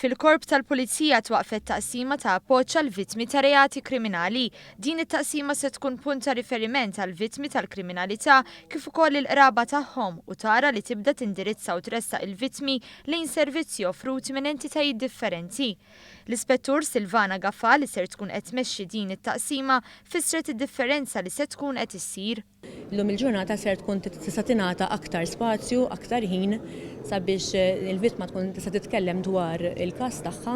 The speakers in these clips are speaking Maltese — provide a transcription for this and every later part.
Fil-korp tal-Pulizija twaqfet taqsima ta' appoġġ għall-vittmi ta' reati kriminali. Din it-taqsima se tkun punt ta' riferiment għall-vittmi tal-kriminalità kif ukoll il-qraba tagħhom u tara li tibda tindirizza u tressaq il-vittmi lejn servizzi offruti minn entitajiet differenti. L-Ispettur Silvana Gaffa li ser tkun qed tmexxi din it-taqsima fissret id-differenza li se tkun qed issir. Illum il-ġurnata ser tkun tista' tingħata aktar spazju, aktar ħin sabiex il-vittma tkun tista' titkellem dwar il-każ tagħha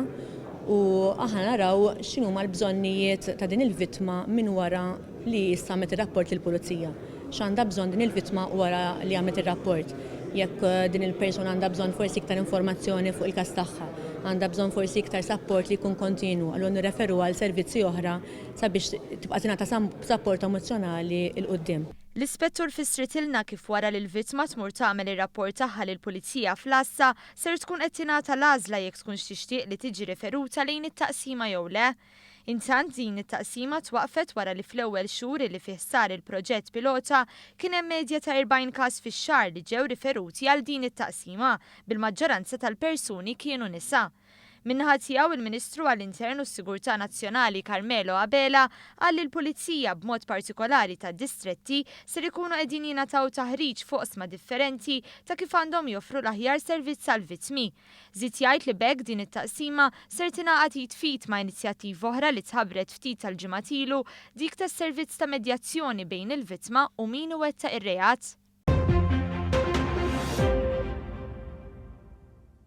u aħna naraw x'inhuma l-bżonnijiet ta' din il-vittma minn wara li issa għamlet ir-rapport lill-Pulizija. X'għandha bżonn din il-vittma wara li għamlet ir-rapport. Jekk din il-persuna għandha bżonn forsi iktar informazzjoni fuq il-każ tagħha, għandha bżonn forsi iktar support li jkun kontinu, allura nirreferu għal servizzi oħra sabiex tibqa' tingħata support emozjonali l qudiem. L-Ispettur fissritilna kif wara li l-vittma tmur tagħmel ir-rapport tagħha lill-Pulizija fl-Assa ser tkun qed tingħata l-għażla jekk tkunx tixtieq li tiġi referuta lejn it-taqsima jew le. Intant din it-taqsima twaqfet wara li fl-ewwel xhur li fih sar il-proġett pilota kien hemm medja ta' 40 każ fix-xahar li ġew riferuti għal din it-taqsima bil-maġġoranza tal-persuni kienu nisa. Min-naħa tiegħu il-Ministru għall-Intern u s-Sigurtà Nazzjonali Carmelo Abela qal li l-Pulizija b'mod partikolari tad-distretti ser ikunu qegħdin jingħataw taħriġ foqsma differenti ta' kif għandhom joffru l-aħjar servizz għall-vittmi. Żied jgħid li b'hekk din it-taqsima ser tingħaqad jitfit ma' inizjattiva oħra li tħabbret ftit tal-ġimgħat ilu dik tas-servizz ta' medjazzjoni bejn il-vittma u min iwettaq ir-reat.